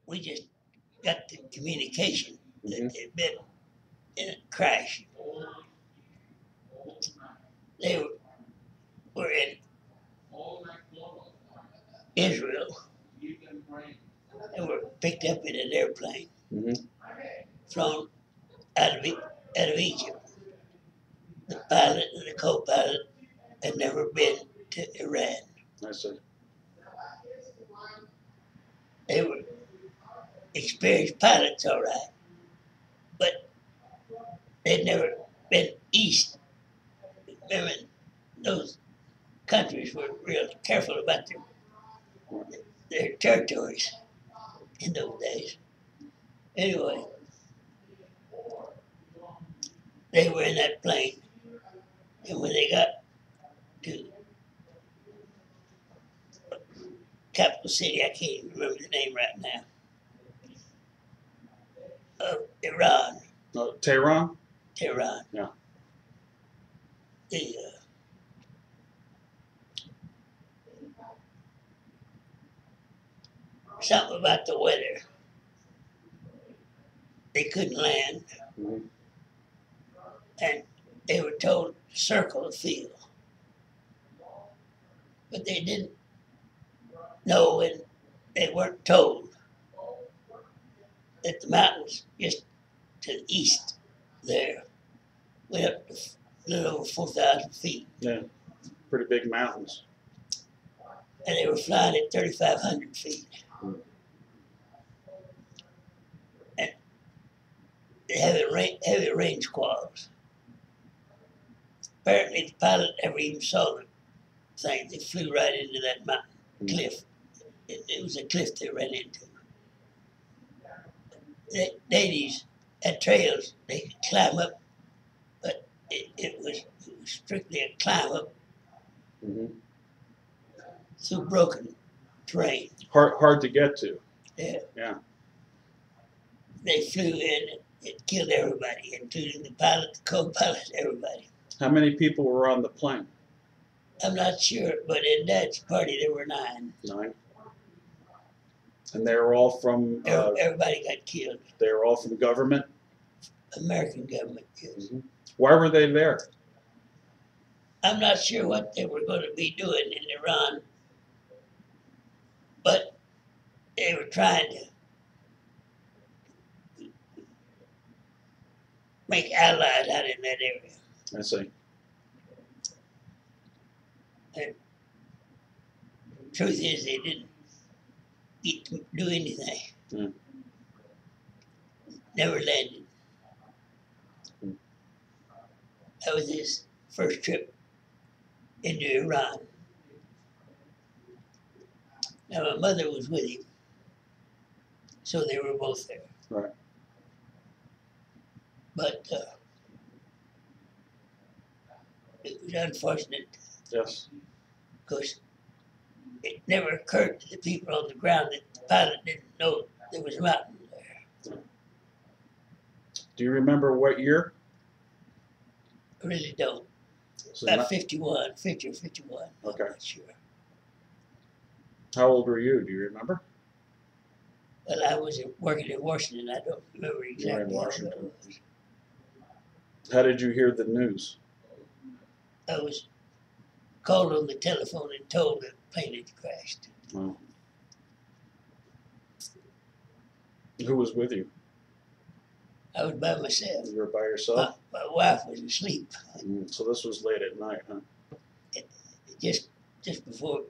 we just got the communication that Mhm. they'd been in a crash. They were in Israel and were picked up in an airplane Mhm. flown out of Egypt. The pilot and the co-pilot had never been to Iran. I see. They were experienced pilots, all right, but they'd never been east. Remember, those countries were real careful about their territories in those days. Anyway, they were in that plane, and when they got to capital city, I can't even remember the name right now, of Iran, Tehran? Tehran. Yeah. The something about the weather. They couldn't land, Mhm. and they were told to circle the field, but they didn't know, and they weren't told that the mountains just to the east there went up to a little over 4,000 feet, Yeah. Pretty big mountains. and they were flying at 3,500 feet. Mhm. And they heavy rain squalls. Apparently, the pilot never even saw the thing. They flew right into that mountain cliff. It was a cliff they ran into. The natives had trails they could climb up, but it was strictly a climb up Mhm. through broken terrain. Hard to get to. Yeah. Yeah. They flew in and it killed everybody, including the pilot, the co-pilot, everybody. How many people were on the plane? I'm not sure, but in Dad's party there were 9. 9. And they were all from. Everybody got killed. They were all from government. American government. Yes. Mhm. Why were they there? I'm not sure what they were going to be doing in Iran, but they were trying to make allies out in that area. I see. And truth is, they didn't do anything. Yeah. Never landed. Mm. That was his first trip into Iran. Now, my mother was with him, so they were both there. Right. But it was unfortunate Yes. because it never occurred to the people on the ground that the pilot didn't know there was a mountain there. Do you remember what year? I really don't. So About not, 51, 50 or 51. Okay. I'm not sure. how old were you? Do you remember? Well, I was working in Washington. I don't remember You were in exactly how old I Washington. was. How did you hear the news? I was called on the telephone and told the plane had crashed. Oh. Who was with you? I was by myself. You were by yourself? My wife was asleep. So this was late at night, huh? Just before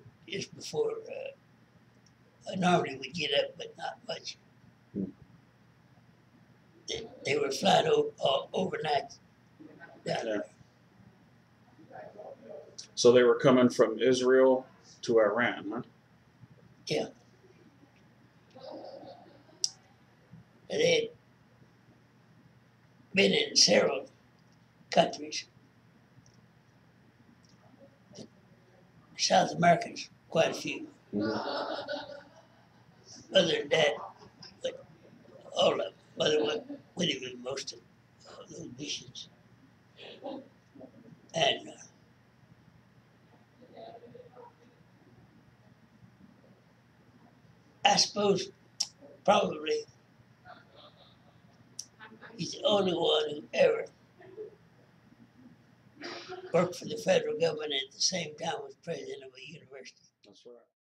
I normally would get up, but not much. Hmm. They were flying overnight down Yeah. there. So they were coming from Israel to Iran, huh? Yeah. And they had been in several countries. South Americans, quite a few. Mhm. Other than that, but all of them. Mother went with him in most of those missions. And I suppose Probably he's the only one who ever worked for the federal government at the same time was president of a university. That's right.